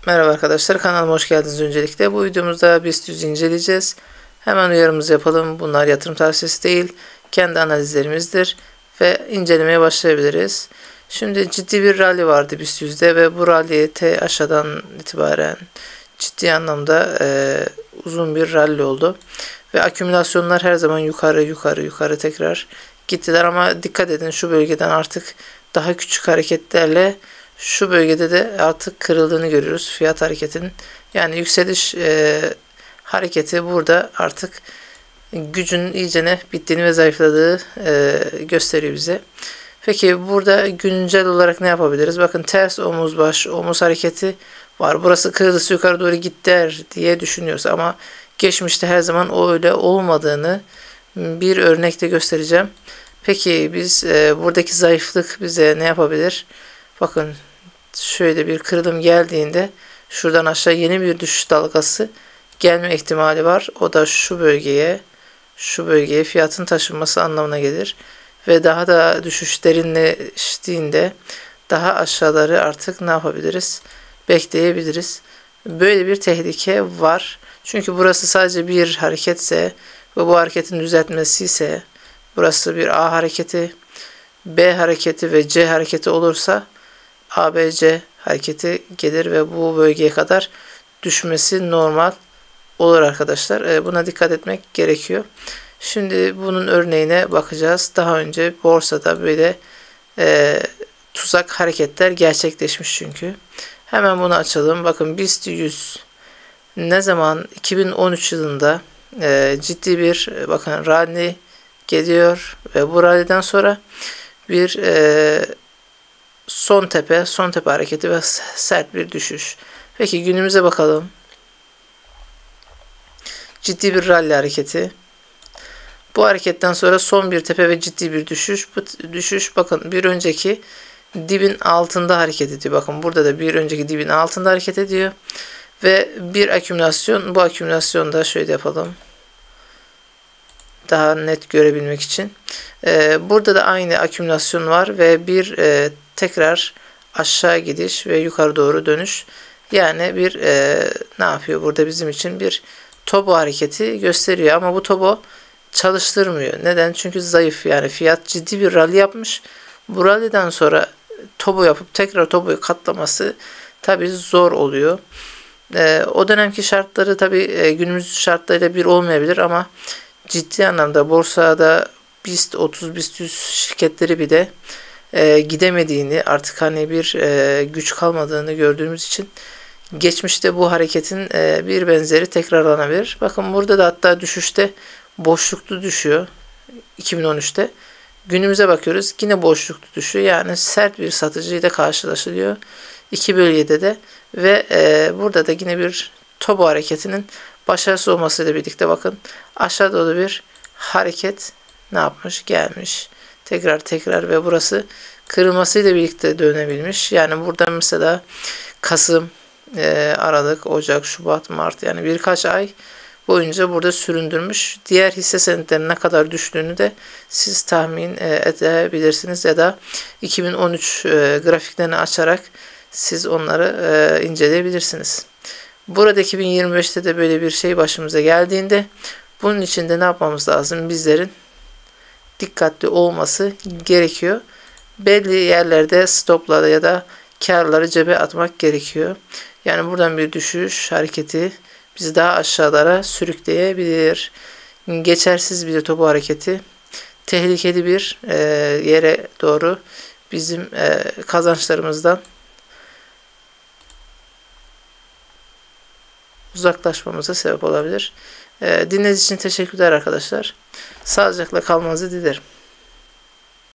Merhaba arkadaşlar, kanalıma hoş geldiniz öncelikle. Bu videomuzda BIST 100 inceleyeceğiz. Hemen uyarımızı yapalım. Bunlar yatırım tavsiyesi değil, kendi analizlerimizdir ve incelemeye başlayabiliriz. Şimdi ciddi bir rally vardı BIST 100'de ve bu rally aşağıdan itibaren ciddi anlamda uzun bir rally oldu. Ve akümülasyonlar her zaman yukarı tekrar gittiler ama dikkat edin, şu bölgeden artık daha küçük hareketlerle şu bölgede de artık kırıldığını görüyoruz fiyat hareketinin. Yani yükseliş hareketi burada artık gücün iyicene bittiğini ve zayıfladığı gösteriyor bize. Peki burada güncel olarak ne yapabiliriz? Bakın ters omuz baş omuz hareketi var. Burası kırılırsa yukarı doğru gider diye düşünüyoruz ama geçmişte her zaman öyle olmadığını bir örnekte göstereceğim. Peki biz buradaki zayıflık bize ne yapabilir? Bakın şöyle bir kırılım geldiğinde şuradan aşağı yeni bir düşüş dalgası gelme ihtimali var. O da şu bölgeye fiyatın taşınması anlamına gelir. Ve daha da düşüş derinleştiğinde daha aşağıları artık ne yapabiliriz? Bekleyebiliriz. Böyle bir tehlike var. Çünkü burası sadece bir hareketse ve bu hareketin düzeltmesi ise burası bir A hareketi, B hareketi ve C hareketi olursa ABC hareketi gelir ve bu bölgeye kadar düşmesi normal olur arkadaşlar. Buna dikkat etmek gerekiyor. Şimdi bunun örneğine bakacağız. Daha önce borsada böyle tuzak hareketler gerçekleşmiş çünkü. Hemen bunu açalım. Bakın BIST 100 ne zaman 2013 yılında ciddi bir bakın rally geliyor ve bu rally'den sonra bir son tepe hareketi ve sert bir düşüş. Peki günümüze bakalım. Ciddi bir rally hareketi. Bu hareketten sonra son bir tepe ve ciddi bir düşüş. Bu düşüş bakın bir önceki dibin altında hareket ediyor. Bakın burada da bir önceki dibin altında hareket ediyor. Ve bir akümülasyon. Bu akümülasyonda şöyle yapalım. Daha net görebilmek için. Burada da aynı akümülasyon var ve bir tekrar aşağı gidiş ve yukarı doğru dönüş. Yani bir ne yapıyor burada bizim için? Bir tobo hareketi gösteriyor ama bu tobo çalıştırmıyor. Neden? Çünkü zayıf. Yani fiyat ciddi bir rally yapmış. Bu rally'den sonra tobo yapıp tekrar toboyu katlaması tabii zor oluyor. O dönemki şartları tabii günümüz şartlarıyla bir olmayabilir ama ciddi anlamda borsada BIST 30, BIST 100 şirketleri bile gidemediğini, artık hani bir güç kalmadığını gördüğümüz için geçmişte bu hareketin bir benzeri tekrarlanabilir. Bakın burada da hatta düşüşte boşluklu düşüyor 2013'te. Günümüze bakıyoruz, yine boşluklu düşüyor. Yani sert bir satıcıyla karşılaşılıyor iki bölgede de ve burada da yine bir tobo hareketinin başarısız olmasıyla birlikte bakın aşağı doğru bir hareket ne yapmış? Gelmiş. Tekrar ve burası kırılmasıyla birlikte dönebilmiş. Yani burada mesela Kasım, Aralık, Ocak, Şubat, Mart yani birkaç ay boyunca burada süründürmüş. Diğer hisse senetlerinin ne kadar düştüğünü de siz tahmin edebilirsiniz ya da 2013 grafiklerini açarak siz onları inceleyebilirsiniz. Burada 2025'te de böyle bir şey başımıza geldiğinde bunun için de ne yapmamız lazım? Bizlerin dikkatli olması gerekiyor. Belli yerlerde stopları ya da karları cebe atmak gerekiyor. Yani buradan bir düşüş hareketi bizi daha aşağılara sürükleyebilir. Geçersiz bir topu hareketi tehlikeli bir yere doğru bizim kazançlarımızdan uzaklaşmamıza sebep olabilir. Dinlediğiniz için teşekkürler arkadaşlar. Sağlıcakla kalmanızı dilerim.